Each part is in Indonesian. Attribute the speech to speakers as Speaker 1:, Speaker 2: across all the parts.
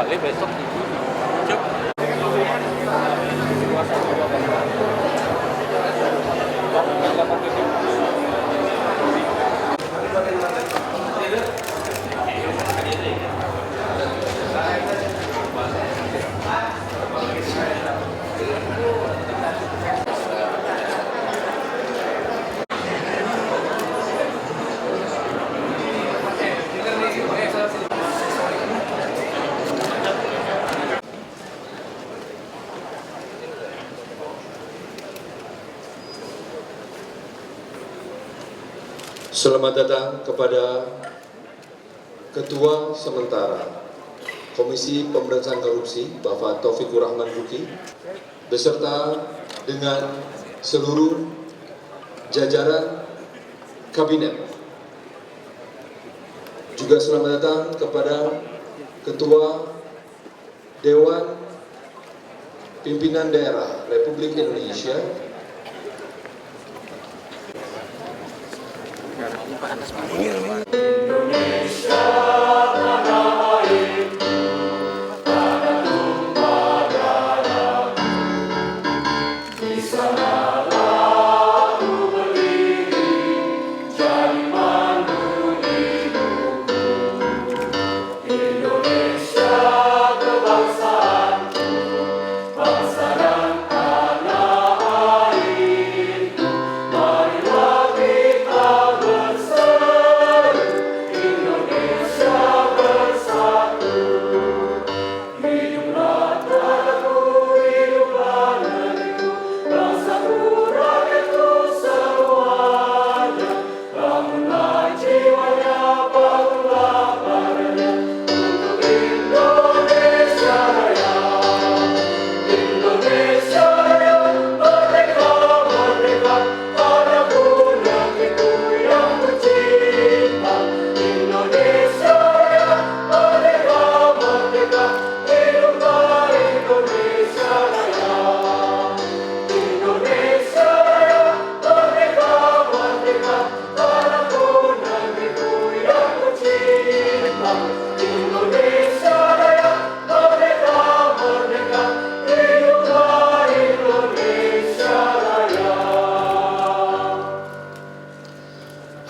Speaker 1: kali besok cek.
Speaker 2: Selamat datang kepada Ketua Sementara Komisi Pemberantasan Korupsi, Bapak Taufikur Rahman Buki, beserta dengan seluruh jajaran Kabinet. Juga selamat datang kepada Ketua Dewan Pimpinan Daerah Republik Indonesia,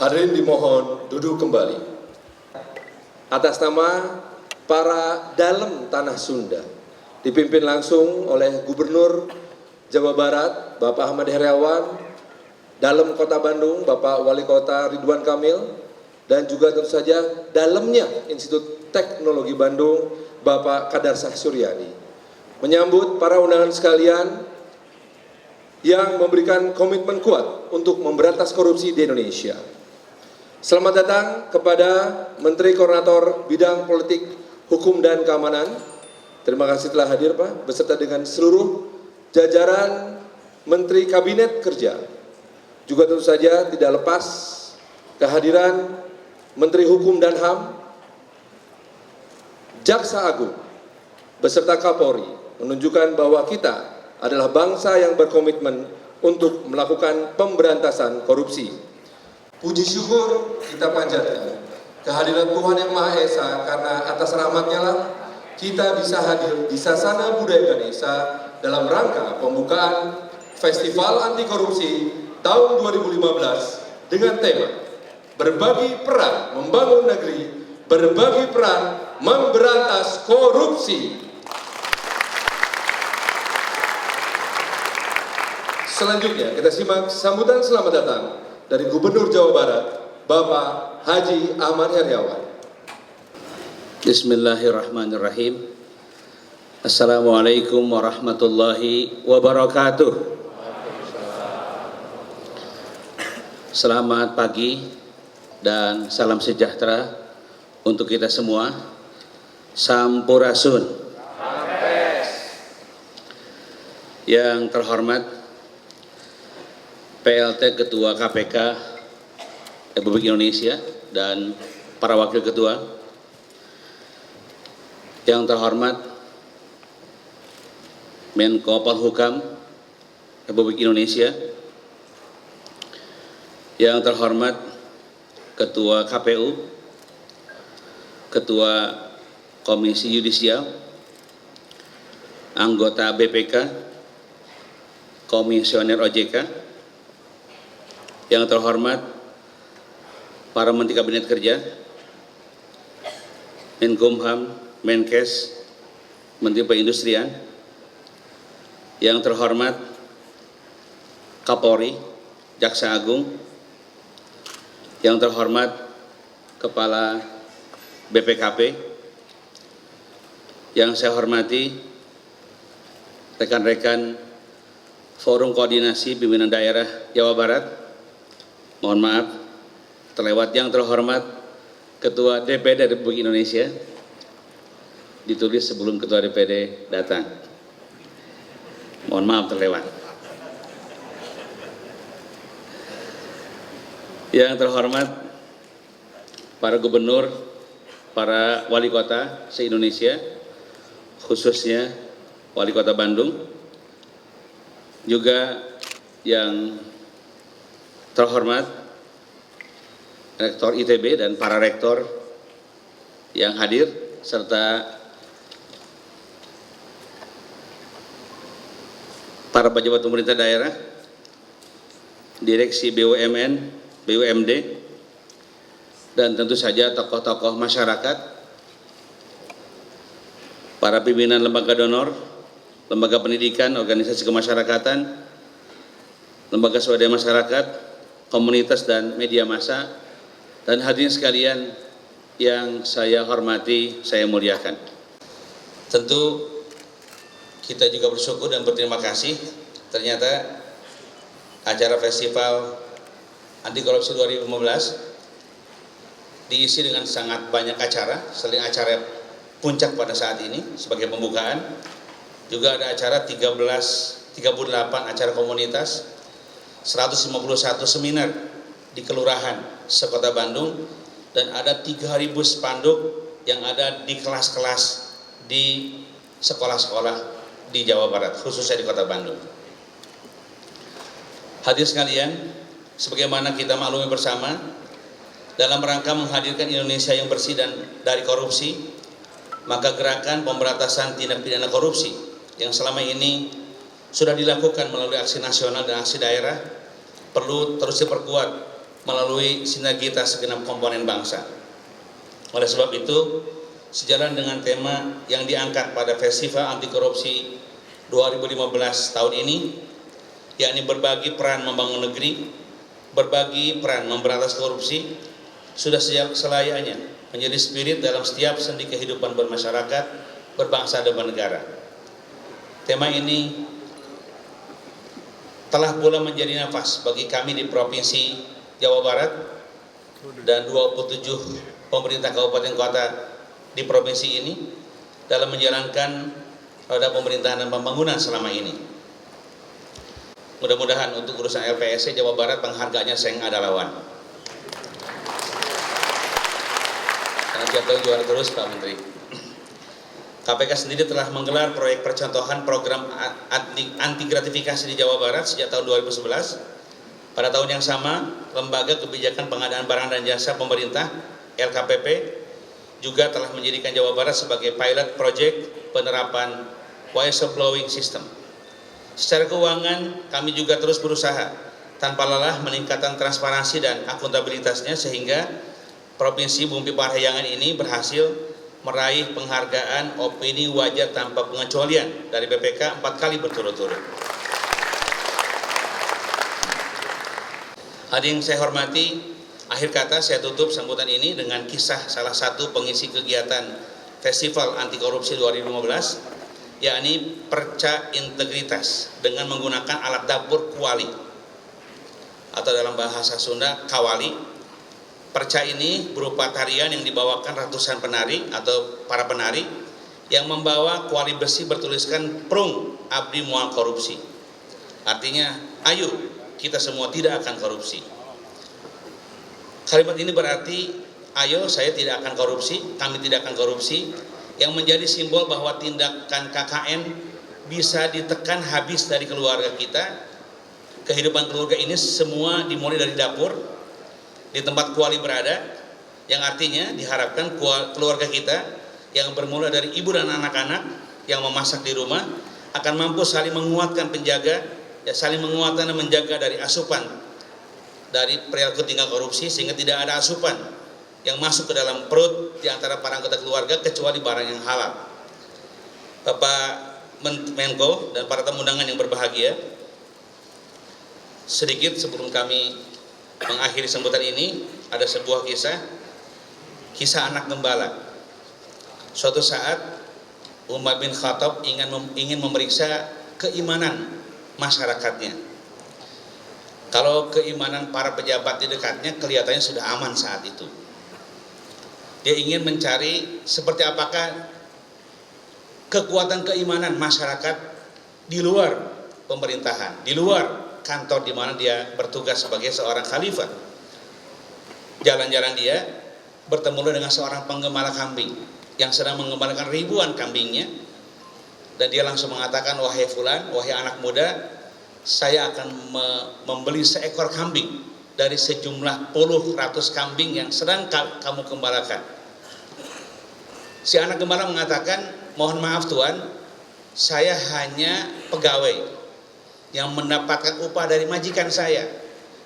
Speaker 2: hadirin dimohon duduk kembali. Atas nama para dalem tanah Sunda, dipimpin langsung oleh Gubernur Jawa Barat, Bapak Ahmad Heriawan, Dalem Kota Bandung, Bapak Wali Kota Ridwan Kamil, dan juga tentu saja dalemnya Institut Teknologi Bandung, Bapak Kadarsah Suryadi. Menyambut para undangan sekalian yang memberikan komitmen kuat untuk memberantas korupsi di Indonesia. Selamat datang kepada Menteri Koordinator Bidang Politik, Hukum, dan Keamanan. Terima kasih telah hadir, Pak, beserta dengan seluruh jajaran Menteri Kabinet Kerja. Juga tentu saja tidak lepas kehadiran Menteri Hukum dan HAM, Jaksa Agung, beserta Kapolri, menunjukkan bahwa kita adalah bangsa yang berkomitmen untuk melakukan pemberantasan korupsi. Puji syukur kita panjatkan kehadiran Tuhan Yang Maha Esa, karena atas rahmat-Nya lah kita bisa hadir di Sasana Budaya Ganesha dalam rangka pembukaan Festival Anti Korupsi tahun 2015 dengan tema Berbagi Peran Membangun Negeri, Berbagi Peran Memberantas Korupsi. Selanjutnya kita simak sambutan selamat datang dari Gubernur Jawa Barat, Bapak Haji Ahmad Heriawan.
Speaker 3: Bismillahirrahmanirrahim. Assalamualaikum warahmatullahi wabarakatuh. Selamat pagi dan salam sejahtera untuk kita semua. Sampurasun. Yang terhormat PLT Ketua KPK Republik Indonesia dan para wakil ketua, yang terhormat Menko Polhukam Republik Indonesia, yang terhormat Ketua KPU, Ketua Komisi Yudisial, anggota BPK, Komisioner OJK, yang terhormat para Menteri Kabinet Kerja, Menkumham, Menkes, Menteri Perindustrian, yang terhormat Kapolri, Jaksa Agung, yang terhormat Kepala BPKP, yang saya hormati rekan-rekan Forum Koordinasi Pimpinan Daerah Jawa Barat, mohon maaf terlewat yang terhormat Ketua DPD Republik Indonesia, ditulis sebelum Ketua DPD datang, mohon maaf terlewat. Yang terhormat para gubernur, para wali kota se-Indonesia, khususnya wali kota Bandung, juga yang terhormat Rektor ITB dan para rektor yang hadir, serta para pejabat pemerintah daerah, direksi BUMN, BUMD, dan tentu saja tokoh-tokoh masyarakat, para pimpinan lembaga donor, lembaga pendidikan, organisasi kemasyarakatan, lembaga swadaya masyarakat, komunitas dan media massa, dan hadirin sekalian yang saya hormati, saya muliakan. Tentu kita juga bersyukur dan berterima kasih, ternyata acara Festival Anti Korupsi 2015 diisi dengan sangat banyak acara. Selain acara puncak pada saat ini sebagai pembukaan, juga ada acara 38 acara komunitas, 151 seminar di kelurahan sekota Bandung, dan ada 3.000 spanduk yang ada di kelas-kelas di sekolah-sekolah di Jawa Barat, khususnya di kota Bandung. Hadirin sekalian, sebagaimana kita maklumi bersama, dalam rangka menghadirkan Indonesia yang bersih dan dari korupsi, maka gerakan pemberantasan tindak pidana korupsi yang selama ini sudah dilakukan melalui aksi nasional dan aksi daerah perlu terus diperkuat melalui sinergitas segenap komponen bangsa. Oleh sebab itu, sejalan dengan tema yang diangkat pada Festival Anti Korupsi 2015 tahun ini, yakni berbagi peran membangun negeri, berbagi peran memberantas korupsi, sudah selayaknya menjadi spirit dalam setiap sendi kehidupan bermasyarakat, berbangsa dan bernegara. Tema ini telah pula menjadi nafas bagi kami di Provinsi Jawa Barat dan 27 pemerintah kabupaten kota di provinsi ini dalam menjalankan roda pemerintahan dan pembangunan selama ini. Mudah-mudahan untuk urusan LPSC Jawa Barat penghargaannya seng ada lawan. Karena kita tahu juara terus Pak Menteri. KPK sendiri telah menggelar proyek percontohan program anti gratifikasi di Jawa Barat sejak tahun 2011. Pada tahun yang sama, Lembaga Kebijakan Pengadaan Barang dan Jasa Pemerintah LKPP juga telah menjadikan Jawa Barat sebagai pilot project penerapan whistleblowing system. Secara keuangan, kami juga terus berusaha tanpa lelah meningkatkan transparansi dan akuntabilitasnya sehingga Provinsi Bumi Parahyangan ini berhasil meraih penghargaan opini wajar tanpa pengecualian dari BPK 4 kali berturut-turut. Hadirin saya hormati, akhir kata saya tutup sambutan ini dengan kisah salah satu pengisi kegiatan Festival Anti Korupsi 2015, yakni Perca Integritas dengan menggunakan alat dapur kuali atau dalam bahasa Sunda kawali. Perca ini berupa tarian yang dibawakan ratusan penari atau para penari yang membawa kuali besi bertuliskan Prung Abdi Moal Korupsi. Artinya, ayo kita semua tidak akan korupsi. Kalimat ini berarti, ayo saya tidak akan korupsi, kami tidak akan korupsi, yang menjadi simbol bahwa tindakan KKN bisa ditekan habis dari keluarga kita. Kehidupan keluarga ini semua dimulai dari dapur, di tempat kuali berada, yang artinya diharapkan keluarga kita yang bermula dari ibu dan anak-anak yang memasak di rumah akan mampu saling menguatkan penjaga, ya saling menguatkan dan menjaga dari asupan dari perilaku tingkah korupsi, sehingga tidak ada asupan yang masuk ke dalam perut di antara para anggota keluarga kecuali barang yang halal. Bapak Menko dan para tamu undangan yang berbahagia, sedikit sebelum kami mengakhiri sambutan ini, ada sebuah kisah anak gembala. Suatu saat Umar bin Khattab ingin memeriksa keimanan masyarakatnya. Kalau keimanan para pejabat di dekatnya kelihatannya sudah aman saat itu. Dia ingin mencari seperti apakah kekuatan keimanan masyarakat di luar pemerintahan, di luar kantor di mana dia bertugas sebagai seorang khalifah. Jalan-jalan dia bertemu dengan seorang penggembala kambing yang sedang mengembalakan ribuan kambingnya, dan dia langsung mengatakan, wahai fulan, wahai anak muda, saya akan membeli seekor kambing dari sejumlah puluh ratus kambing yang sedang kamu gembalakan. Si anak gembala mengatakan, mohon maaf Tuan, saya hanya pegawai yang mendapatkan upah dari majikan saya.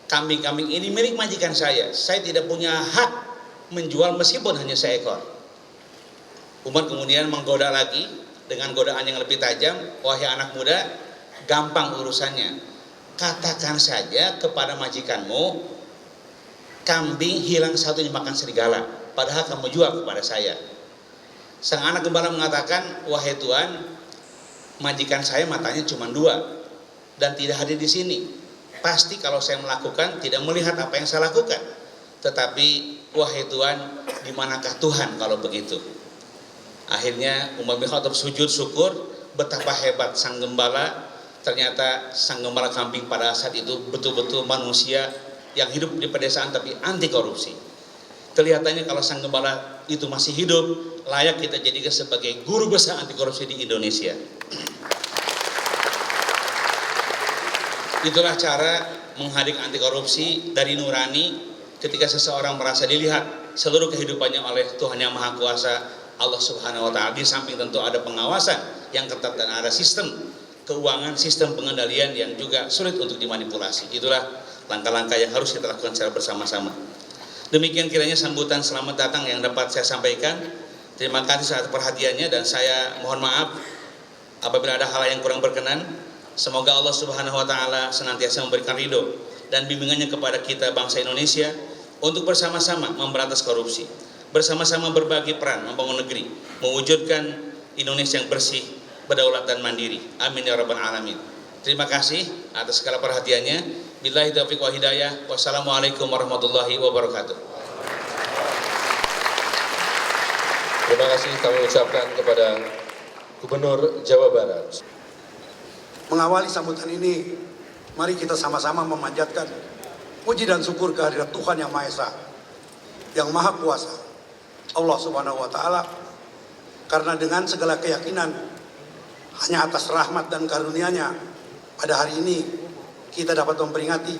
Speaker 3: Kambing-kambing ini milik majikan saya tidak punya hak menjual meskipun hanya seekor. Umar kemudian menggoda lagi dengan godaan yang lebih tajam, wahai anak muda, gampang urusannya. Katakan saja kepada majikanmu, kambing hilang satu dimakan serigala, padahal kamu jual kepada saya. Sang anak gembala mengatakan, wahai Tuan, majikan saya matanya cuma dua dan tidak hadir di sini. Pasti kalau saya melakukan tidak melihat apa yang saya lakukan. Tetapi wahai Tuan, di manakah Tuhan kalau begitu? Akhirnya Umar bin Khattab sujud syukur betapa hebat sang gembala. Ternyata sang gembala kambing pada saat itu betul-betul manusia yang hidup di pedesaan tapi anti korupsi. Kelihatannya kalau sang gembala itu masih hidup, layak kita jadikan sebagai guru besar anti korupsi di Indonesia. Itulah cara menghadirkan anti korupsi dari nurani, ketika seseorang merasa dilihat seluruh kehidupannya oleh Tuhan Yang Maha Kuasa, Allah Subhanahu wa Ta'ala. Di samping tentu ada pengawasan yang ketat dan ada sistem keuangan, sistem pengendalian yang juga sulit untuk dimanipulasi. Itulah langkah-langkah yang harus kita lakukan secara bersama-sama. Demikian kiranya sambutan selamat datang yang dapat saya sampaikan. Terima kasih atas perhatiannya, dan saya mohon maaf apabila ada hal yang kurang berkenan. Semoga Allah Subhanahu wa Ta'ala senantiasa memberikan ridho dan bimbingannya kepada kita bangsa Indonesia untuk bersama-sama memberantas korupsi, bersama-sama berbagi peran membangun negeri, mewujudkan Indonesia yang bersih, berdaulat dan mandiri. Amin ya rabbal alamin. Terima kasih atas segala perhatiannya. Billahi taufiq wa hidayah. Wassalamualaikum warahmatullahi wabarakatuh.
Speaker 2: Terima kasih kami ucapkan kepada Gubernur Jawa Barat.
Speaker 4: Mengawali sambutan ini, mari kita sama-sama memanjatkan puji dan syukur kehadirat Tuhan Yang Maha Esa, Yang Maha Kuasa, Allah Subhanahu wa Ta'ala, karena dengan segala keyakinan hanya atas rahmat dan karunia-Nya pada hari ini kita dapat memperingati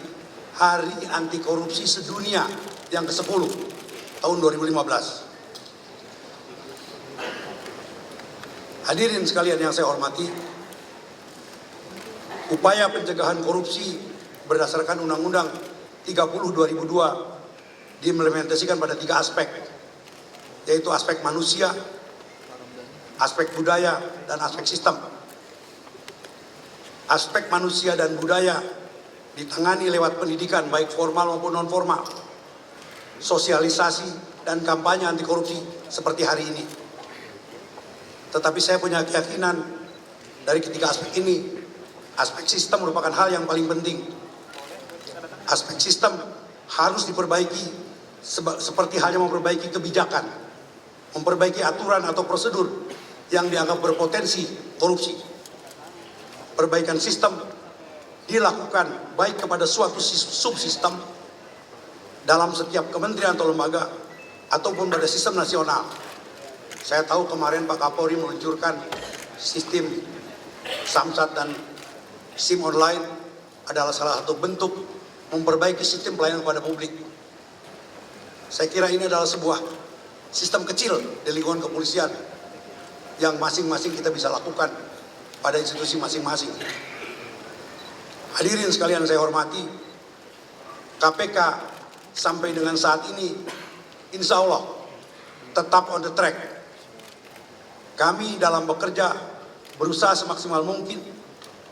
Speaker 4: Hari Anti Korupsi Sedunia yang ke-10 tahun 2015. Hadirin sekalian yang saya hormati, upaya pencegahan korupsi berdasarkan Undang-Undang 30/2002 diimplementasikan pada 3 aspek, yaitu aspek manusia, aspek budaya, dan aspek sistem. Aspek manusia dan budaya ditangani lewat pendidikan baik formal maupun non formal, sosialisasi dan kampanye anti korupsi seperti hari ini. Tetapi saya punya keyakinan dari ketiga aspek ini, aspek sistem merupakan hal yang paling penting. Aspek sistem harus diperbaiki seperti halnya memperbaiki kebijakan, memperbaiki aturan atau prosedur yang dianggap berpotensi korupsi. Perbaikan sistem dilakukan baik kepada suatu subsistem dalam setiap kementerian atau lembaga ataupun pada sistem nasional. Saya tahu kemarin Pak Kapolri meluncurkan sistem Samsat dan SIM online adalah salah satu bentuk memperbaiki sistem pelayanan kepada publik. Saya kira ini adalah sebuah sistem kecil di lingkungan kepolisian, yang masing-masing kita bisa lakukan pada institusi masing-masing. Hadirin sekalian saya hormati, KPK sampai dengan saat ini insya Allah tetap on the track. Kami dalam bekerja berusaha semaksimal mungkin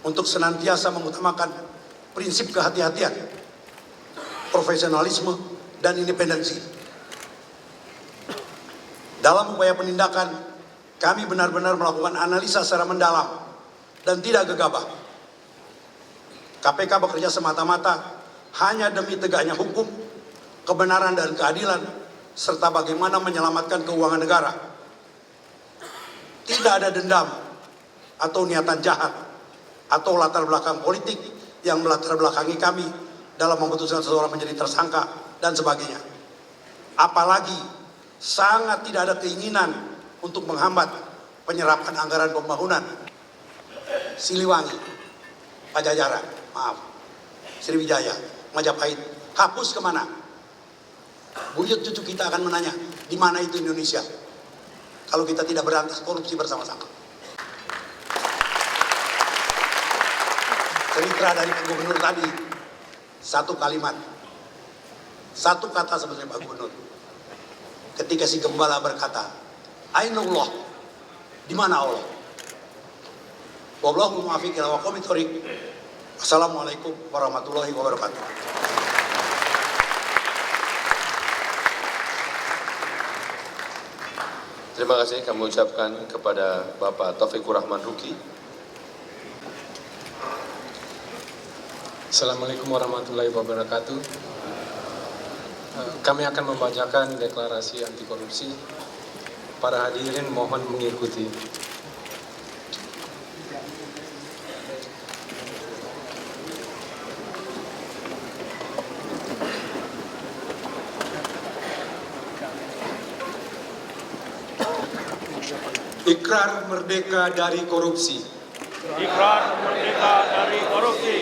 Speaker 4: untuk senantiasa mengutamakan prinsip kehati-hatian, profesionalisme, dan independensi. Dalam upaya penindakan, kami benar-benar melakukan analisa secara mendalam dan tidak gegabah. KPK bekerja semata-mata hanya demi tegaknya hukum, kebenaran dan keadilan, serta bagaimana menyelamatkan keuangan negara. Tidak ada dendam atau niatan jahat atau latar belakang politik yang melatar belakangi kami dalam memutuskan seseorang menjadi tersangka dan sebagainya. Apalagi sangat tidak ada keinginan untuk menghambat penyerapan anggaran pembangunan Siliwangi, Pajajaran, Sriwijaya, Majapahit. Hapus kemana? Buyut cucu kita akan menanya, di mana itu Indonesia kalau kita tidak berantas korupsi bersama-sama. Cerita dari Pak Gubernur tadi, satu kalimat, satu kata sebenarnya Pak Gubernur. Ketika si gembala berkata, Ainullah, di mana Allah? Wallahul muwaffiq ila aqwamit thoriq. Assalamualaikum warahmatullahi wabarakatuh.
Speaker 2: Terima kasih kami ucapkan kepada Bapak Taufikur Rahman Ruki.
Speaker 1: Assalamualaikum warahmatullahi wabarakatuh. Kami akan membacakan deklarasi anti korupsi. Para hadirin mohon mengikuti. Ikrar merdeka dari korupsi.
Speaker 5: Ikrar merdeka dari korupsi.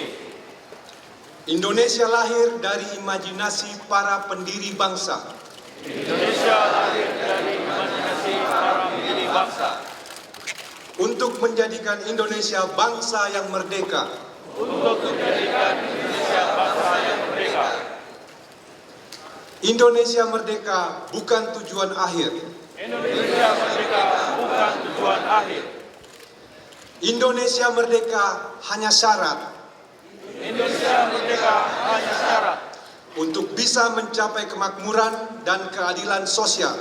Speaker 1: Indonesia lahir dari imajinasi para pendiri bangsa.
Speaker 5: Indonesia lahir dari imajinasi para pendiri bangsa.
Speaker 1: Untuk menjadikan Indonesia bangsa yang merdeka.
Speaker 5: Untuk menjadikan Indonesia bangsa yang merdeka.
Speaker 1: Indonesia merdeka bukan tujuan akhir.
Speaker 5: Indonesia merdeka bukan tujuan akhir.
Speaker 1: Indonesia merdeka hanya syarat
Speaker 5: Indonesia merdeka hanya syarat
Speaker 1: untuk bisa mencapai kemakmuran dan keadilan sosial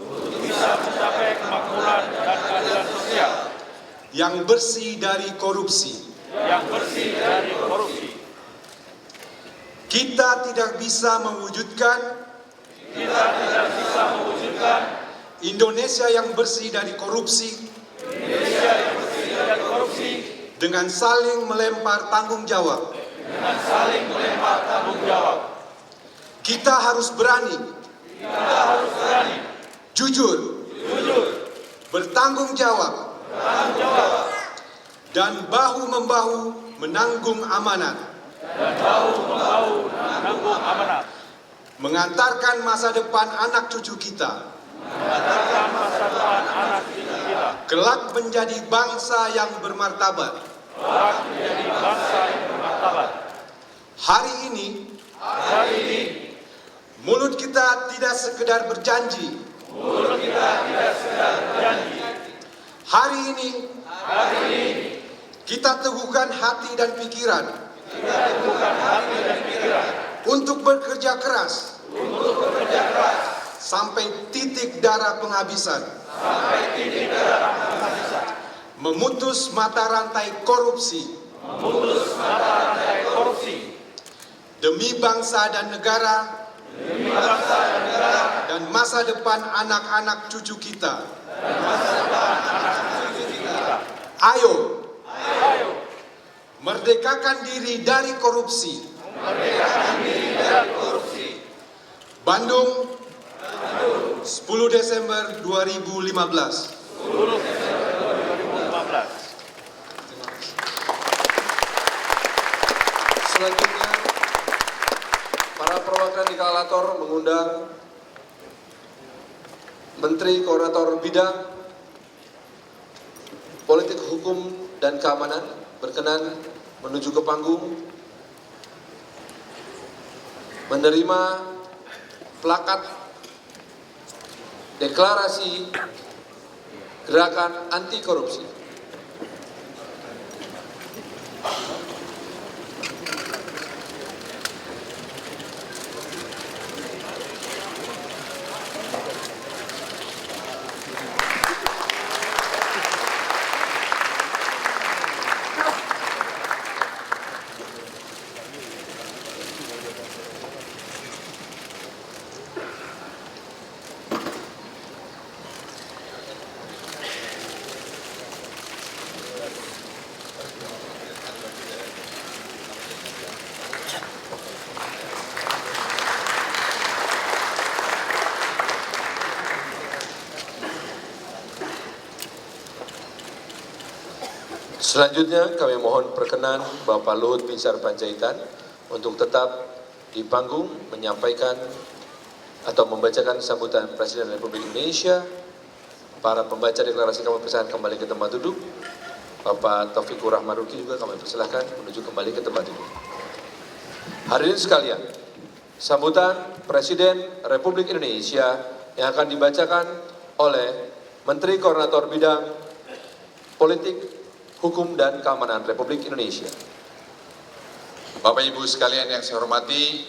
Speaker 5: untuk bisa mencapai kemakmuran dan keadilan sosial
Speaker 1: yang bersih dari korupsi.
Speaker 5: yang bersih dari korupsi.
Speaker 1: Kita tidak bisa mewujudkan Indonesia yang bersih dari korupsi
Speaker 5: Indonesia yang bersih dari korupsi
Speaker 1: dengan saling melempar tanggung jawab.
Speaker 5: dengan saling melempar tanggung jawab.
Speaker 1: Kita harus berani, jujur, bertanggung jawab, dan bahu-membahu menanggung amanat. Mengantarkan masa depan anak cucu kita. Kelak menjadi bangsa yang bermartabat. Hari ini, mulut kita tidak sekedar berjanji. Hari ini, kita teguhkan hati dan pikiran. Untuk bekerja keras. Sampai titik darah penghabisan. Memutus mata rantai korupsi. Demi bangsa dan negara. Dan masa depan anak-anak cucu kita. Ayo. Merdekakan diri dari korupsi. Bandung, 10 Desember 2015.
Speaker 2: Selanjutnya, para perwakilan deklarator mengundang Menteri Koordinator Bidang Politik Hukum dan Keamanan berkenan menuju ke panggung menerima plakat deklarasi Gerakan Anti Korupsi. Selanjutnya kami mohon perkenan Bapak Luhut Binsar Panjaitan untuk tetap di panggung menyampaikan atau membacakan sambutan Presiden Republik Indonesia. Para pembaca deklarasi kami persilakan kembali ke tempat duduk. Bapak Taufikur Rahmaruki juga kami persilakan menuju kembali ke tempat duduk. Hadirin sekalian, sambutan Presiden Republik Indonesia yang akan dibacakan oleh Menteri Koordinator Bidang Politik Hukum dan Keamanan Republik Indonesia.
Speaker 6: Bapak Ibu sekalian yang saya hormati,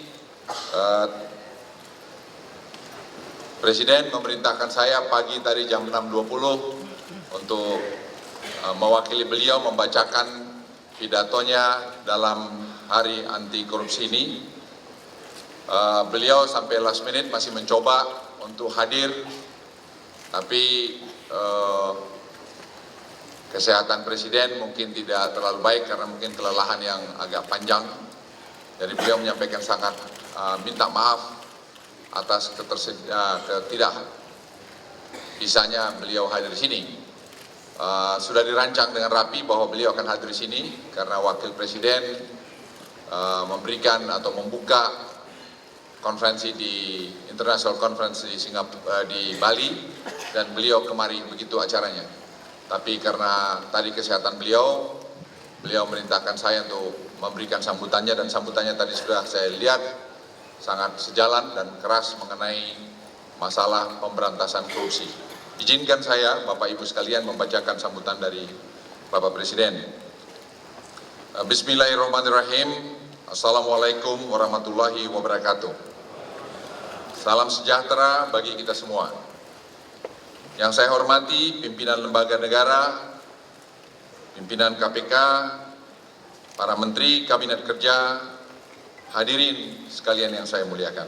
Speaker 6: Presiden memerintahkan saya pagi tadi jam 6.20 untuk mewakili beliau membacakan pidatonya dalam hari anti korupsi ini. Beliau sampai last minute masih mencoba untuk hadir, tapi kesehatan Presiden mungkin tidak terlalu baik karena mungkin kelelahan yang agak panjang. Jadi beliau menyampaikan sangat minta maaf atas tidak bisanya beliau hadir di sini. Sudah dirancang dengan rapi bahwa beliau akan hadir di sini karena Wakil Presiden memberikan atau membuka konferensi di International Conference di Bali, dan beliau kemari begitu acaranya. Tapi karena tadi kesehatan beliau merintahkan saya untuk memberikan sambutannya, dan sambutannya tadi sudah saya lihat sangat sejalan dan keras mengenai masalah pemberantasan korupsi. Izinkan saya, Bapak Ibu sekalian, membacakan sambutan dari Bapak Presiden. Bismillahirrahmanirrahim. Assalamualaikum warahmatullahi wabarakatuh. Salam sejahtera bagi kita semua. Yang saya hormati pimpinan lembaga negara, pimpinan KPK, para menteri, kabinet kerja, hadirin sekalian yang saya muliakan.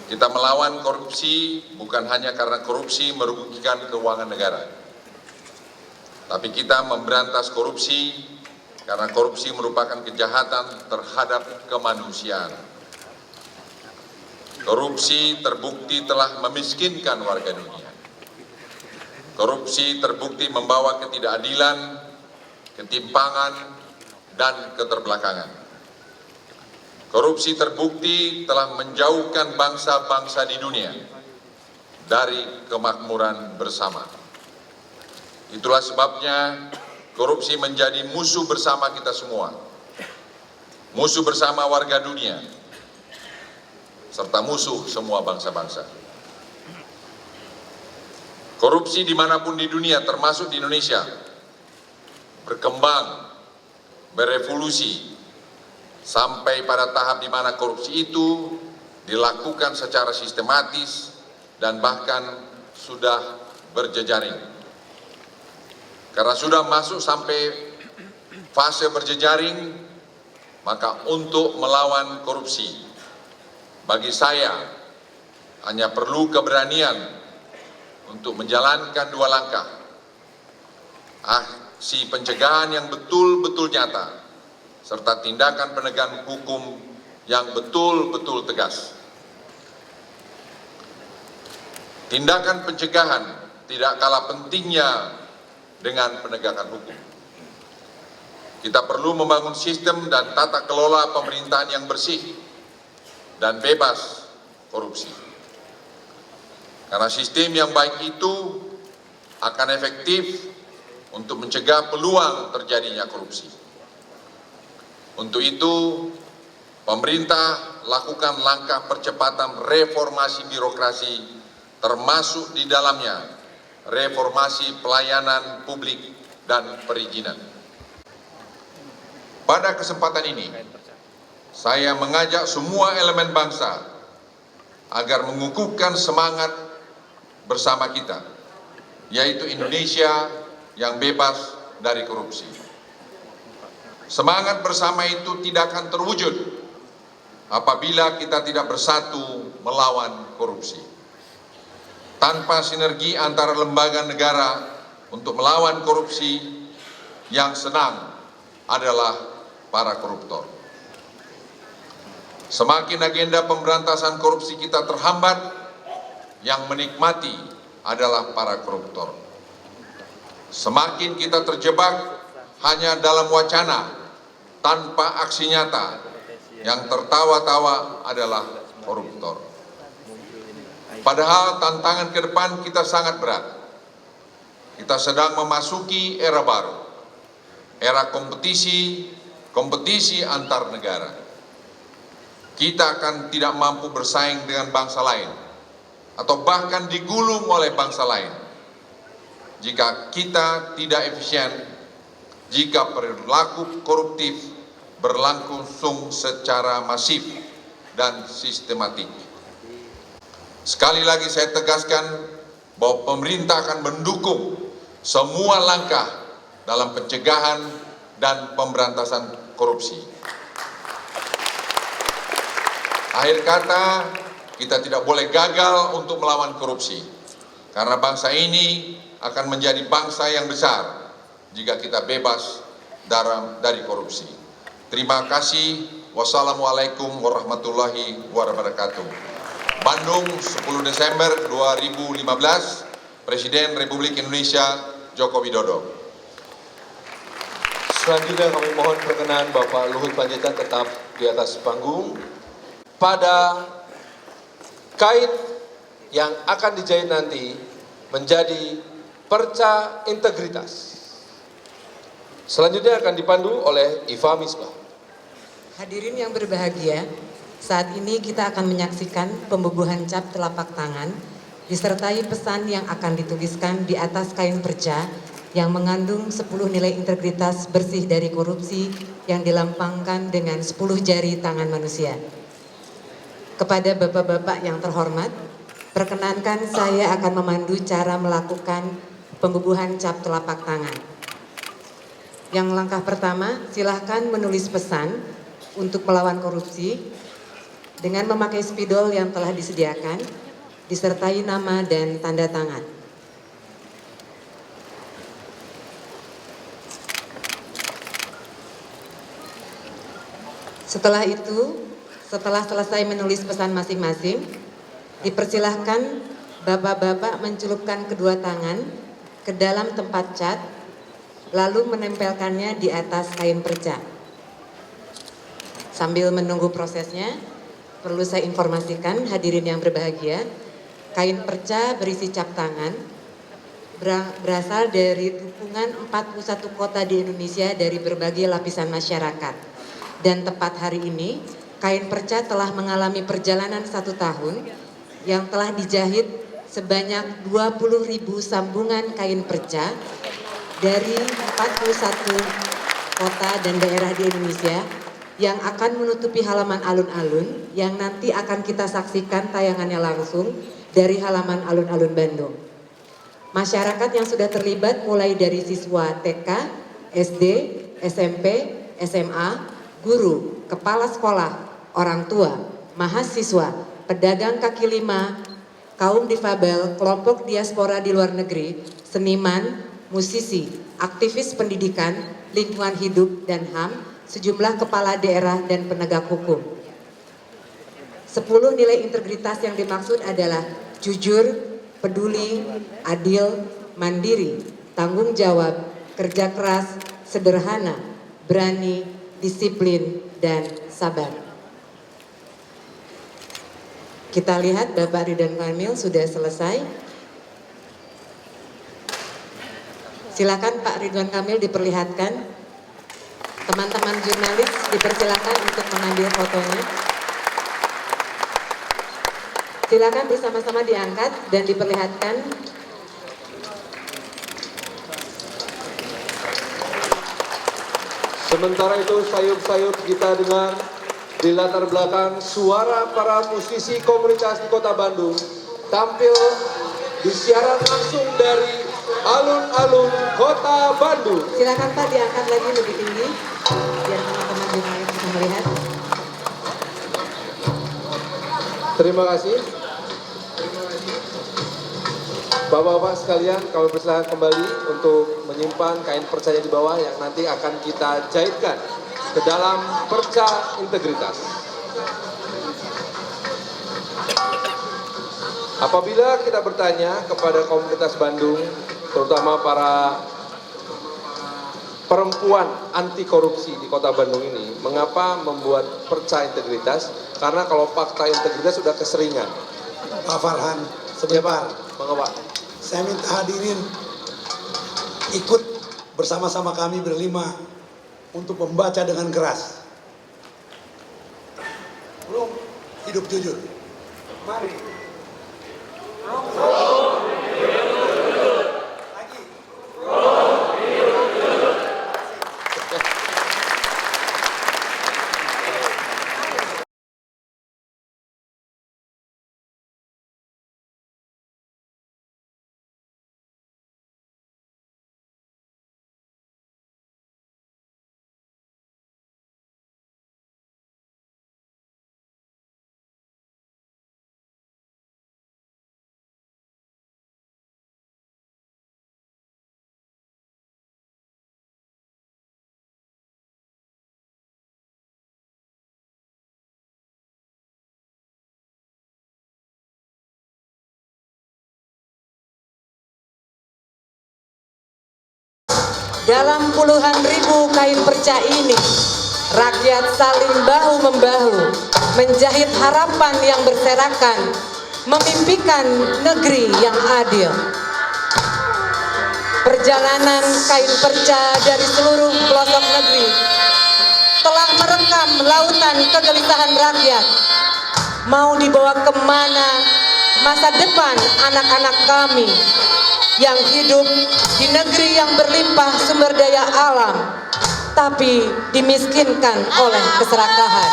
Speaker 6: Kita melawan korupsi bukan hanya karena korupsi merugikan keuangan negara, tapi kita memberantas korupsi karena korupsi merupakan kejahatan terhadap kemanusiaan. Korupsi terbukti telah memiskinkan warga dunia. Korupsi terbukti membawa ketidakadilan, ketimpangan, dan keterbelakangan. Korupsi terbukti telah menjauhkan bangsa-bangsa di dunia dari kemakmuran bersama. Itulah sebabnya korupsi menjadi musuh bersama kita semua, musuh bersama warga dunia, serta musuh semua bangsa-bangsa. Korupsi dimanapun di dunia, termasuk di Indonesia, berkembang, berevolusi, sampai pada tahap di mana korupsi itu dilakukan secara sistematis dan bahkan sudah berjejaring. Karena sudah masuk sampai fase berjejaring, maka untuk melawan korupsi, bagi saya hanya perlu keberanian untuk menjalankan dua langkah. Aksi pencegahan yang betul-betul nyata, serta tindakan penegakan hukum yang betul-betul tegas. Tindakan pencegahan tidak kalah pentingnya dengan penegakan hukum. Kita perlu membangun sistem dan tata kelola pemerintahan yang bersih dan bebas korupsi. Karena sistem yang baik itu akan efektif untuk mencegah peluang terjadinya korupsi. Untuk itu, pemerintah lakukan langkah percepatan reformasi birokrasi, termasuk di dalamnya reformasi pelayanan publik dan perizinan. Pada kesempatan ini, saya mengajak semua elemen bangsa agar mengukuhkan semangat bersama kita, yaitu Indonesia yang bebas dari korupsi. Semangat bersama itu tidak akan terwujud apabila kita tidak bersatu melawan korupsi. Tanpa sinergi antara lembaga negara untuk melawan korupsi, yang senang adalah para koruptor. Semakin agenda pemberantasan korupsi kita terhambat, yang menikmati adalah para koruptor. Semakin kita terjebak hanya dalam wacana tanpa aksi nyata, yang tertawa-tawa adalah koruptor. Padahal tantangan ke depan kita sangat berat. Kita sedang memasuki era baru, era kompetisi antar negara. Kita akan tidak mampu bersaing dengan bangsa lain, atau bahkan digulung oleh bangsa lain, jika kita tidak efisien, jika perilaku koruptif berlangsung secara masif dan sistematik. Sekali lagi saya tegaskan bahwa pemerintah akan mendukung semua langkah dalam pencegahan dan pemberantasan korupsi. Akhir kata, kita tidak boleh gagal untuk melawan korupsi, karena bangsa ini akan menjadi bangsa yang besar jika kita bebas dari korupsi. Terima kasih. Wassalamualaikum warahmatullahi wabarakatuh. Bandung, 10 Desember 2015, Presiden Republik Indonesia Joko Widodo.
Speaker 2: Selanjutnya kami mohon perkenan Bapak Luhut Panjaitan tetap di atas panggung. Pada kain yang akan dijahit nanti menjadi perca integritas. Selanjutnya akan dipandu oleh Iva Misbah.
Speaker 7: Hadirin yang berbahagia, saat ini kita akan menyaksikan pembubuhan cap telapak tangan disertai pesan yang akan dituliskan di atas kain perca yang mengandung 10 nilai integritas bersih dari korupsi yang dilambangkan dengan 10 jari tangan manusia. Kepada bapak-bapak yang terhormat, perkenankan saya akan memandu cara melakukan pembubuhan cap telapak tangan. Yang langkah pertama, silahkan menulis pesan untuk melawan korupsi dengan memakai spidol yang telah disediakan, disertai nama dan tanda tangan. Setelah itu, setelah selesai menulis pesan masing-masing, dipersilahkan bapak-bapak mencelupkan kedua tangan ke dalam tempat cat, lalu menempelkannya di atas kain perca. Sambil menunggu prosesnya, perlu saya informasikan hadirin yang berbahagia, kain perca berisi cap tangan berasal dari dukungan 41 kota di Indonesia dari berbagai lapisan masyarakat. Dan tepat hari ini, kain perca telah mengalami perjalanan 1 tahun yang telah dijahit sebanyak 20.000 sambungan kain perca dari 41 kota dan daerah di Indonesia yang akan menutupi halaman alun-alun yang nanti akan kita saksikan tayangannya langsung dari halaman alun-alun Bandung. Masyarakat yang sudah terlibat mulai dari siswa TK, SD, SMP, SMA, guru, kepala sekolah, orang tua, mahasiswa, pedagang kaki lima, kaum difabel, kelompok diaspora di luar negeri, seniman, musisi, aktivis pendidikan, lingkungan hidup, dan HAM, sejumlah kepala daerah dan penegak hukum. 10 nilai integritas yang dimaksud adalah jujur, peduli, adil, mandiri, tanggung jawab, kerja keras, sederhana, berani, disiplin, dan sabar. Kita lihat Bapak Ridwan Kamil sudah selesai. Silakan Pak Ridwan Kamil diperlihatkan. Teman-teman jurnalis dipersilakan untuk mengambil fotonya. Silakan bersama-sama diangkat dan diperlihatkan.
Speaker 2: Sementara itu sayup-sayup kita dengar di latar belakang suara para musisi komunitas di Kota Bandung tampil disiaran langsung dari alun-alun Kota Bandung.
Speaker 7: Silakan Pak diangkat lagi lebih tinggi biar teman-teman jurnalis bisa melihat.
Speaker 2: Terima kasih. Bapak-bapak sekalian, kami persilakan kembali untuk menyimpan kain percanya di bawah yang nanti akan kita jahitkan ke dalam perca integritas. Apabila kita bertanya kepada komunitas Bandung, terutama para perempuan anti korupsi di Kota Bandung ini, mengapa membuat perca integritas? Karena kalau fakta integritas sudah keseringan.
Speaker 4: Pak Farhan, sebentar.
Speaker 2: Mengapa?
Speaker 4: Saya minta hadirin ikut bersama-sama kami berlima untuk membaca dengan keras. Belum hidup jujur. Mari. Lagi.
Speaker 7: Dalam puluhan ribu kain perca ini, rakyat saling bahu-membahu, menjahit harapan yang berserakan, memimpikan negeri yang adil. Perjalanan kain perca dari seluruh pelosok negeri telah merekam lautan kegelisahan rakyat. Mau dibawa kemana masa depan anak-anak kami yang hidup di negeri yang berlimpah sumber daya alam, tapi dimiskinkan oleh keserakahan.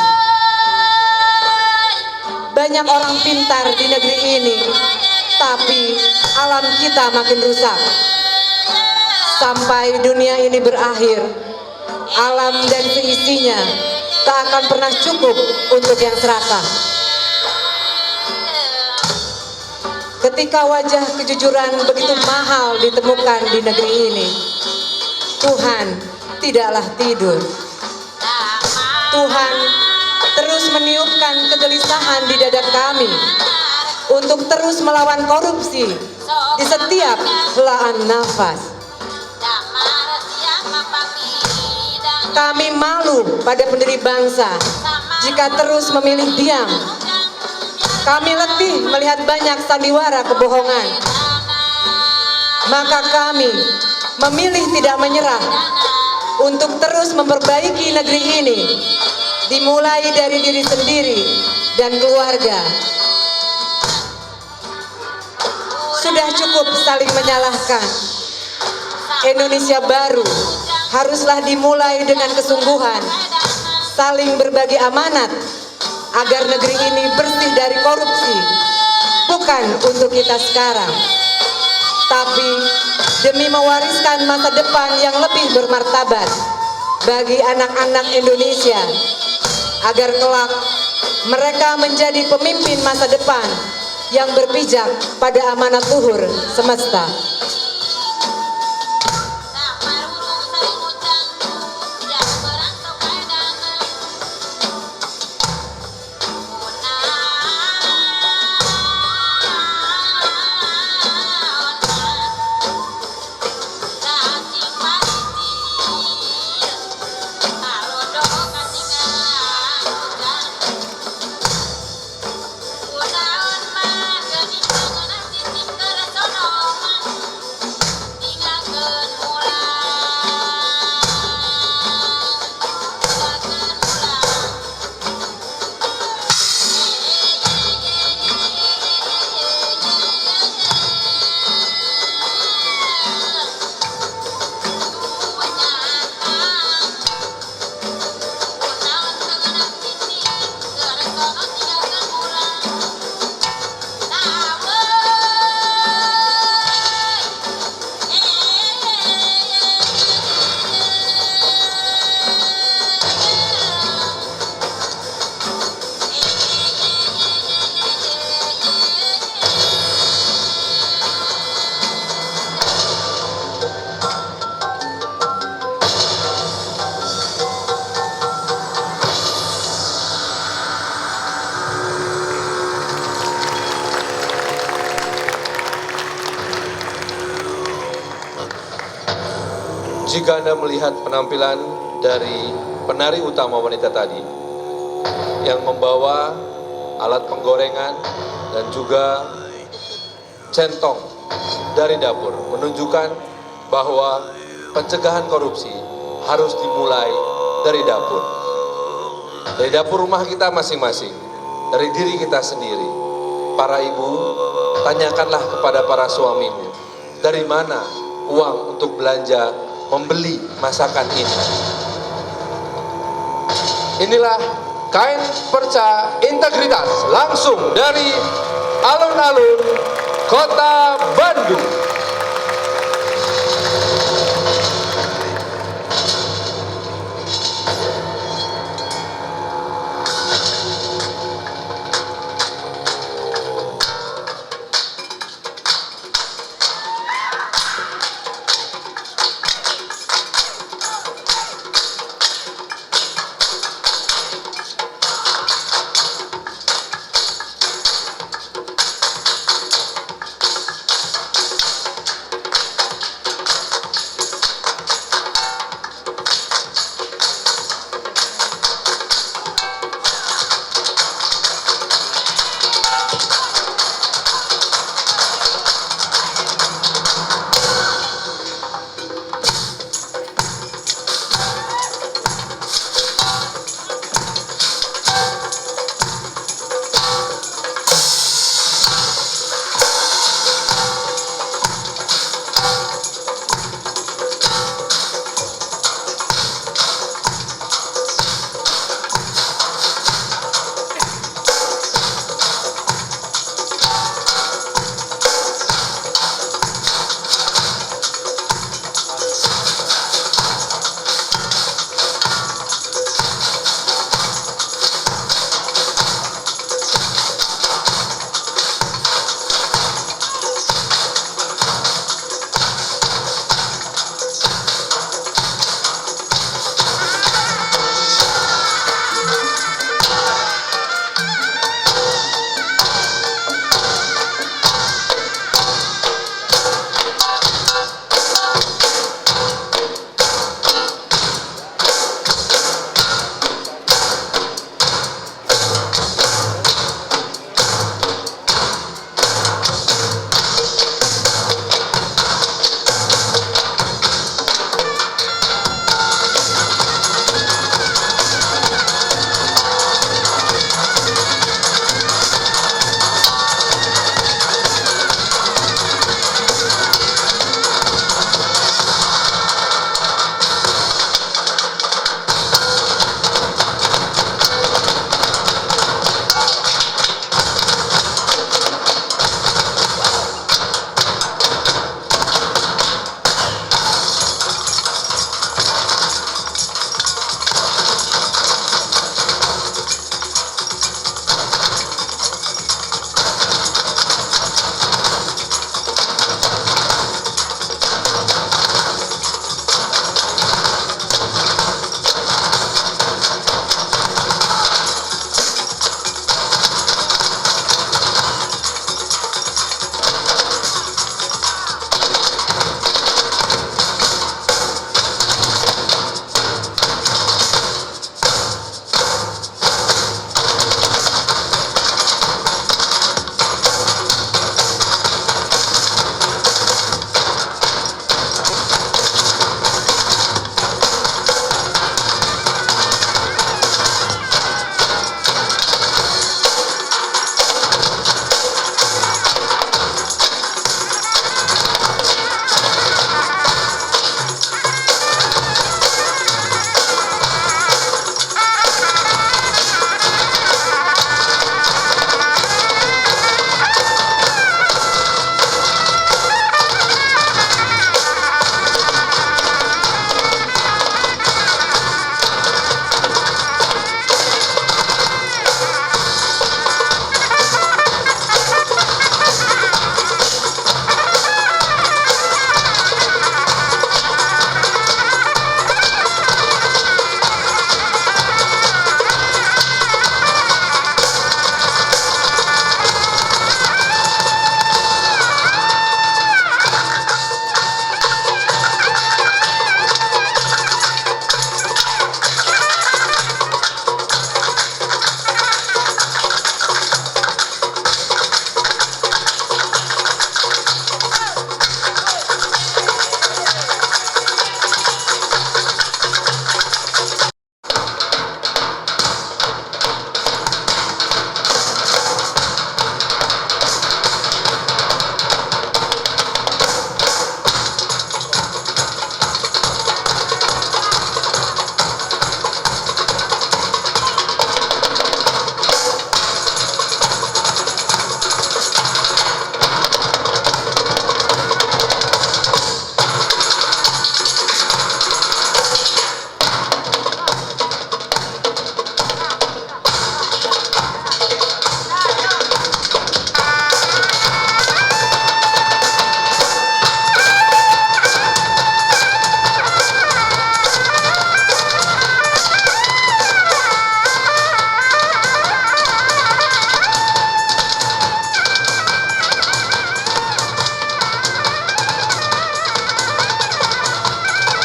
Speaker 7: Banyak orang pintar di negeri ini, tapi alam kita makin rusak. Sampai dunia ini berakhir, alam dan seisinya tak akan pernah cukup untuk yang serakah. Ketika wajah kejujuran begitu mahal ditemukan di negeri ini, Tuhan tidaklah tidur. Tuhan terus meniupkan kegelisahan di dada kami untuk terus melawan korupsi di setiap helaan nafas. Kami malu pada pendiri bangsa jika terus memilih diam. Kami letih melihat banyak sandiwara kebohongan. Maka kami memilih tidak menyerah untuk terus memperbaiki negeri ini, dimulai dari diri sendiri dan keluarga. Sudah cukup saling menyalahkan. Indonesia baru haruslah dimulai dengan kesungguhan, saling berbagi amanat, agar negeri ini bersih dari korupsi, bukan untuk kita sekarang, tapi demi mewariskan masa depan yang lebih bermartabat bagi anak-anak Indonesia, agar kelak mereka menjadi pemimpin masa depan yang berpijak pada amanat luhur semesta.
Speaker 2: Jika Anda melihat penampilan dari penari utama wanita tadi yang membawa alat penggorengan dan juga centong dari dapur, menunjukkan bahwa pencegahan korupsi harus dimulai dari dapur. Dari dapur rumah kita masing-masing, dari diri kita sendiri. Para ibu, tanyakanlah kepada para suamimu, dari mana uang untuk belanja membeli masakan ini. Inilah kain perca integritas langsung dari alun-alun Kota Bandung.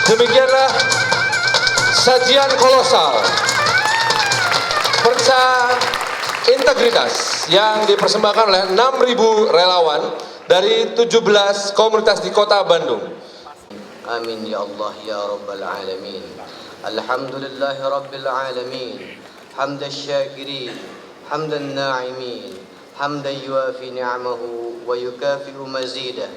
Speaker 2: Demikianlah sajian kolosal perca integritas yang dipersembahkan oleh 6.000 relawan dari 17 komunitas di Kota Bandung.
Speaker 8: Amin ya Allah ya Rabbal Alamin. Alhamdulillahi Rabbil Alamin. Hamdan syakirin, hamdan na'imin, hamdan yuafi ni'amahu wa yukafi'u mazidah.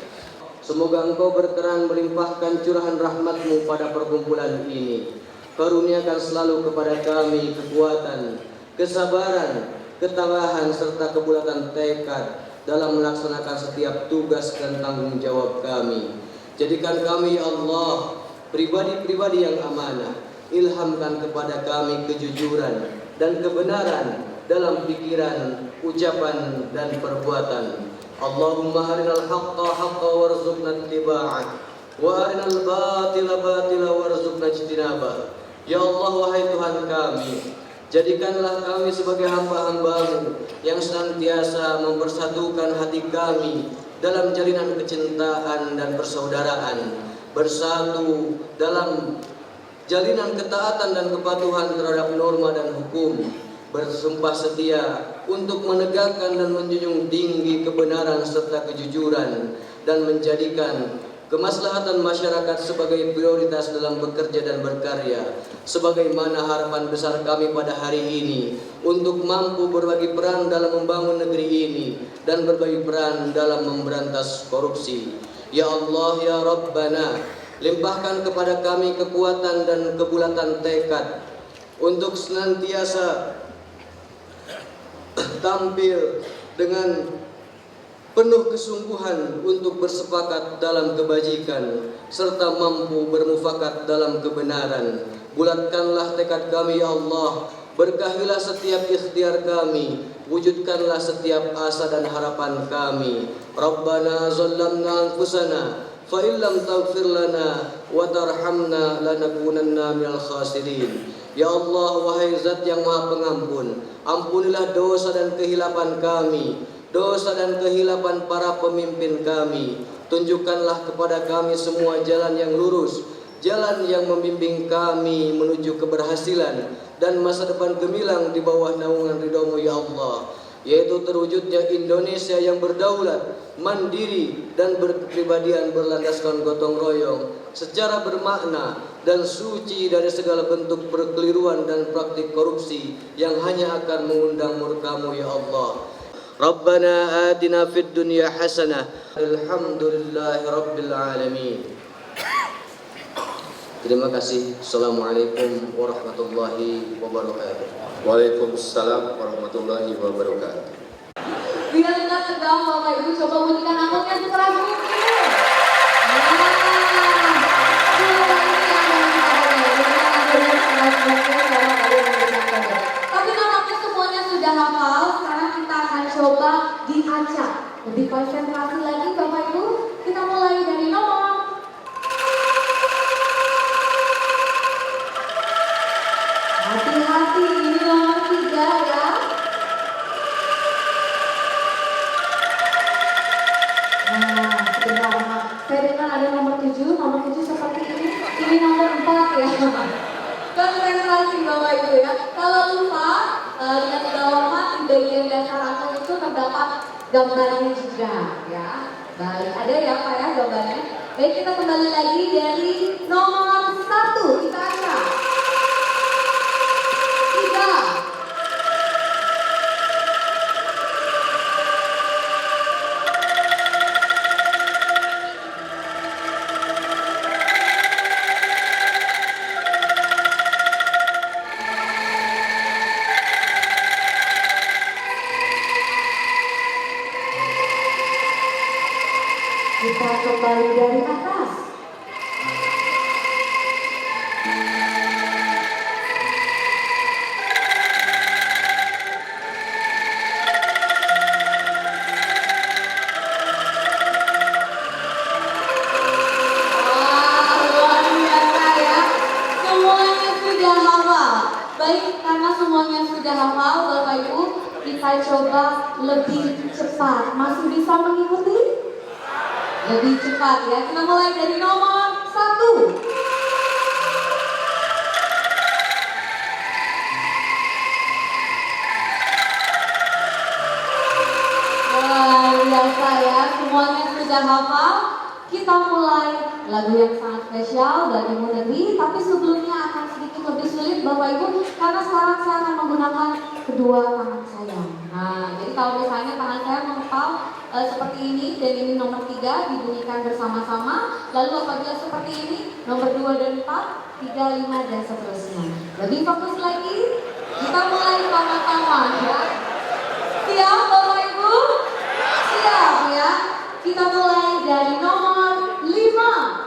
Speaker 8: Semoga Engkau berkenan melimpahkan curahan rahmat-Mu pada perkumpulan ini. Karuniakan selalu kepada kami kekuatan, kesabaran, ketabahan serta kebulatan tekad dalam melaksanakan setiap tugas dan tanggung jawab kami. Jadikan kami ya Allah pribadi-pribadi yang amanah. Ilhamkan kepada kami kejujuran dan kebenaran dalam pikiran, ucapan dan perbuatan. Allahumma arinal haqqa haqqa warzuqna ittiba'ah wa arinal batila batila warzuqna ijtinabah. Ya Allah, wahai Tuhan kami, jadikanlah kami sebagai hamba-Hamba-Mu yang senantiasa mempersatukan hati kami dalam jalinan kecintaan dan persaudaraan, bersatu dalam jalinan ketaatan dan kepatuhan terhadap norma dan hukum, bersumpah setia untuk menegakkan dan menjunjung tinggi kebenaran serta kejujuran, dan menjadikan kemaslahatan masyarakat sebagai prioritas dalam bekerja dan berkarya, sebagaimana harapan besar kami pada hari ini untuk mampu berbagi peran dalam membangun negeri ini dan berbagi peran dalam memberantas korupsi. Ya Allah ya Rabbana, limpahkan kepada kami kekuatan dan kebulatan tekad untuk senantiasa tampil dengan penuh kesungguhan untuk bersepakat dalam kebajikan serta mampu bermufakat dalam kebenaran. Bulatkanlah tekad kami ya Allah, berkahilah setiap ikhtiar kami, wujudkanlah setiap asa dan harapan kami. Rabbana zallamna anfusana fa illam taghfir lana wa tarhamna lanakunanna minal khasirin. Ya Allah, wahai Zat yang Maha Pengampun, ampunilah dosa dan kehilapan kami, dosa dan kehilapan para pemimpin kami. Tunjukkanlah kepada kami semua jalan yang lurus, jalan yang membimbing kami menuju keberhasilan dan masa depan gemilang di bawah naungan ridho-Mu ya Allah, yaitu terwujudnya Indonesia yang berdaulat, mandiri dan berkepribadian berlandaskan gotong royong secara bermakna dan suci dari segala bentuk perkeliruan dan praktik korupsi yang hanya akan mengundang murka-Mu ya Allah. Rabbana atina fid dunya hasanah. Alhamdulillahi rabbil alamin. Terima kasih. Assalamualaikum warahmatullahi wabarakatuh.
Speaker 2: Waalaikumsalam warahmatullahi wabarakatuh.
Speaker 9: Bila kita tegang, Bapak Ibu coba bunyikan angkotnya sekeras mungkin. Tapi nampaknya semuanya sudah hafal. Sekarang kita akan coba diacak. Lebih konsentrasi lagi Bapak Ibu. Kita mulai dari nomor. Hati-hati, ini nomor 3 ya. Nah, sebentar, saya dengar ada nomor 7 seperti ini. Ini nomor 4 ya. Konsentrasi Bapak Ibu ya. Kalau lupa, lihat di bawah di bagian dasar angkot itu terdapat gambarnya juga ya. Baik, ada ya Pak ya gambarnya. Baik, kita kembali lagi dari nomor 1, kita acak. 3. Kita kembali dari atas. Karena semuanya sudah hafal, Bapak Ibu, kita coba lebih cepat. Masih bisa mengikuti? Lebih cepat ya. Kita mulai dari nomor 1. sangat spesial dari negeri, tapi sebelumnya akan sedikit lebih sulit Bapak Ibu, karena sekarang saya akan menggunakan kedua tangan saya. Nah, jadi kalau misalnya tangan saya mengepal seperti ini, dan ini nomor 3 dibunyikan bersama-sama, lalu apabila seperti ini, nomor 2 dan 4, 3, 5, dan seterusnya. Lebih fokus lagi, kita mulai sama-sama ya. Siap Bapak Ibu? Siap ya. Kita mulai dari nomor 5.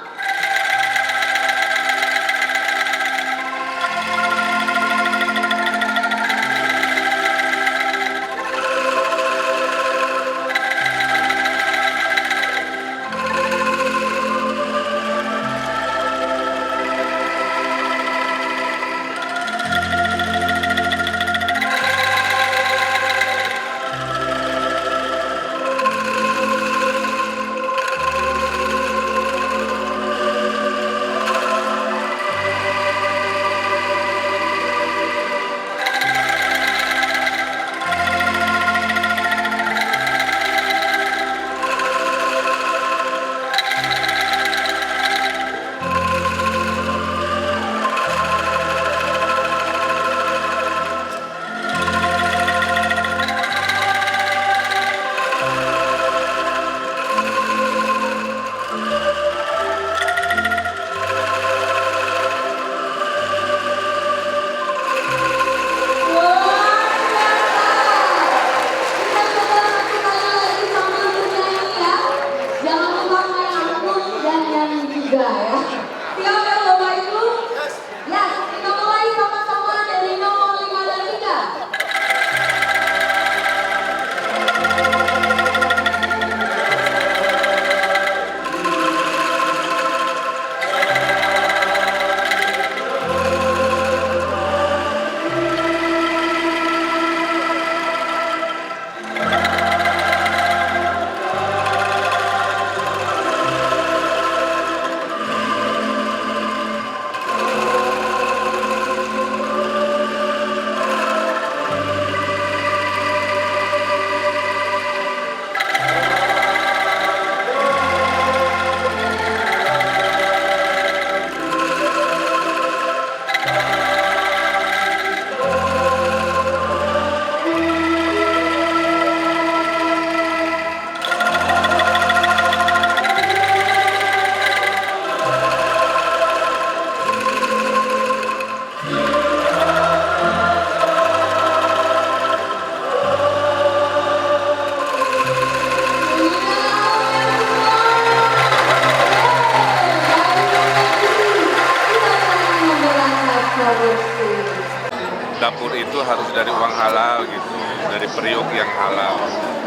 Speaker 10: Dapur itu harus dari uang halal gitu, dari periuk yang halal.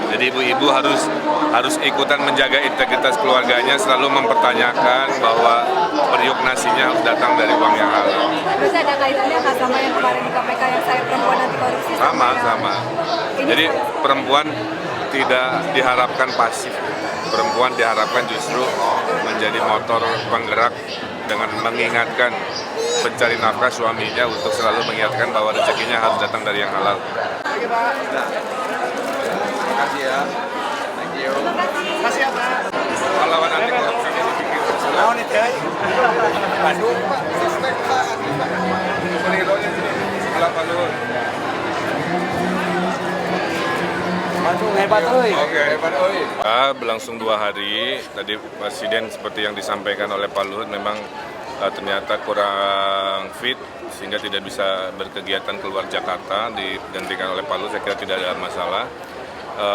Speaker 10: Jadi ibu-ibu harus ikutan menjaga integritas keluarganya, selalu mempertanyakan bahwa periuk nasinya harus datang dari uang yang halal.
Speaker 11: Terus ada kaitannya nggak sama yang kemarin di KPK yang saya perempuan anti korupsi?
Speaker 10: Sama. Jadi perempuan tidak diharapkan pasif. Perempuan diharapkan justru menjadi motor penggerak dengan mengingatkan pencari nafkah suaminya untuk selalu mengingatkan bahwa rezekinya harus datang dari yang halal.
Speaker 6: Terima kasih ya. Thank you.
Speaker 11: Terima kasih ya Pak.
Speaker 10: Pahlawan anti korupsi kami dipikir.
Speaker 6: Naon itu ya? Bandung Pak, suspek Pak. Bandung hebat euy.
Speaker 10: Oke, hebat euy. Berlangsung 2 hari. Tadi Presiden seperti yang disampaikan oleh Pak Luhut memang ternyata kurang fit sehingga tidak bisa berkegiatan keluar Jakarta, digantikan oleh Pak Luhut. Saya kira tidak ada masalah.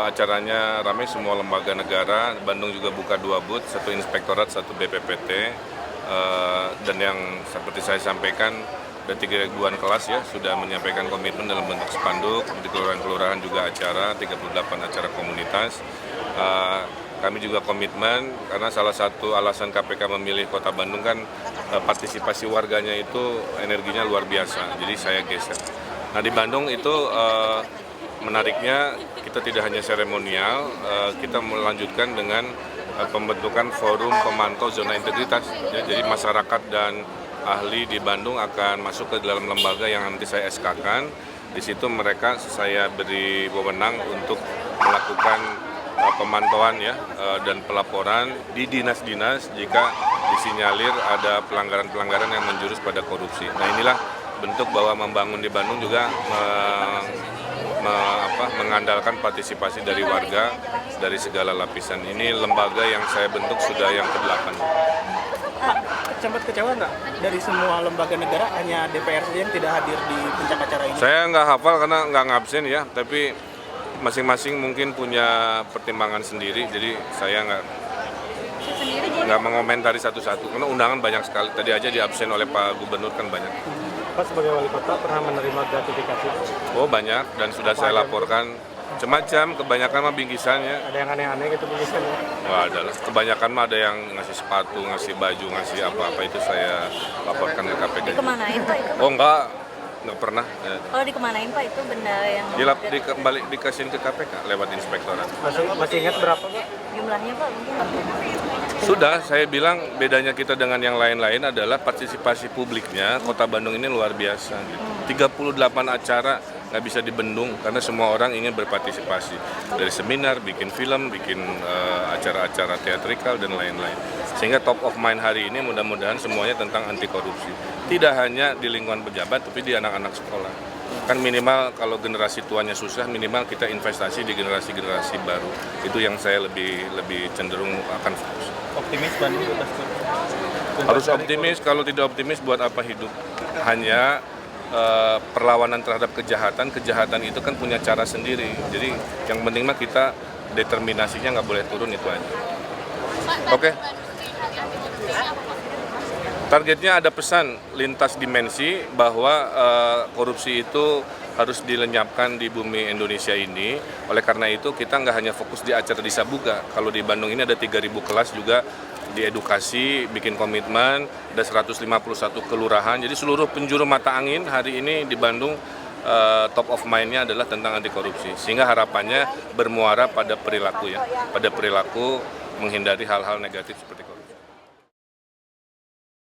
Speaker 10: Acaranya ramai, semua lembaga negara. Bandung juga buka 2 booth, 1 inspektorat, 1 BPPT. Dan yang seperti saya sampaikan, ada 3 ribuan kelas ya sudah menyampaikan komitmen dalam bentuk spanduk. Di kelurahan-kelurahan juga acara, 38 acara komunitas. Kami juga komitmen karena salah satu alasan KPK memilih Kota Bandung kan partisipasi warganya itu energinya luar biasa. Jadi saya geser. Nah di Bandung itu menariknya kita tidak hanya seremonial, kita melanjutkan dengan pembentukan forum pemantau zona integritas. Ya, jadi masyarakat dan ahli di Bandung akan masuk ke dalam lembaga yang nanti saya SK-kan. Di situ mereka saya beri wewenang untuk melakukan pemantauan ya dan pelaporan di dinas-dinas jika disinyalir ada pelanggaran-pelanggaran yang menjurus pada korupsi. Nah inilah bentuk bahwa membangun di Bandung juga mengandalkan partisipasi dari warga dari segala lapisan. Ini lembaga yang saya bentuk sudah yang ke-8.
Speaker 5: Sempat kecewa nggak dari semua lembaga negara hanya DPR saja yang tidak hadir di puncak acara ini?
Speaker 10: Saya nggak hafal karena nggak ngabsen ya, tapi masing-masing mungkin punya pertimbangan sendiri, jadi saya nggak mengomentari satu-satu karena undangan banyak sekali. Tadi aja diabsen oleh Pak Gubernur kan banyak.
Speaker 5: Pak sebagai wali kota pernah menerima gratifikasi?
Speaker 10: Oh banyak dan sudah saya laporkan. Macam-macam, kebanyakan mah bingkisannya.
Speaker 5: Ada yang aneh-aneh gitu bingkisannya?
Speaker 10: Wah ada lah, kebanyakan mah ada yang ngasih sepatu, ngasih baju, ngasih apa-apa itu saya laporkan ke KPK.
Speaker 11: Dikemanain Pak itu?
Speaker 10: Oh enggak pernah.
Speaker 11: Kalau dikemanain Pak itu benda yang
Speaker 10: Kembali dikasihin ke KPK lewat inspektorat.
Speaker 5: Masih ingat berapa Pak?
Speaker 11: jumlahnya Pak mungkin?
Speaker 10: Sudah, saya bilang bedanya kita dengan yang lain-lain adalah partisipasi publiknya Kota Bandung ini luar biasa. Gitu. 38 acara nggak bisa dibendung karena semua orang ingin berpartisipasi. Dari seminar, bikin film, bikin acara-acara teatrikal dan lain-lain. Sehingga top of mind hari ini mudah-mudahan semuanya tentang anti korupsi. Tidak hanya di lingkungan pejabat, tapi di anak-anak sekolah. Kan minimal kalau generasi tuanya susah, minimal kita investasi di generasi-generasi baru. Itu yang saya lebih cenderung akan fokus.
Speaker 5: Optimis Bandung bebas
Speaker 10: Harus optimis, kalau tidak optimis buat apa hidup? Hanya perlawanan terhadap kejahatan itu kan punya cara sendiri. Jadi yang penting mah kita determinasinya nggak boleh turun, itu aja. Oke. Targetnya ada pesan lintas dimensi bahwa korupsi itu harus dilenyapkan di bumi Indonesia ini. Oleh karena itu kita nggak hanya fokus di acara di Sabuga. Kalau di Bandung ini ada 3.000 kelas juga diedukasi, bikin komitmen, ada 151 kelurahan. Jadi seluruh penjuru mata angin hari ini di Bandung top of mind-nya adalah tentang anti korupsi. Sehingga harapannya bermuara pada perilaku ya, pada perilaku menghindari hal-hal negatif seperti korupsi.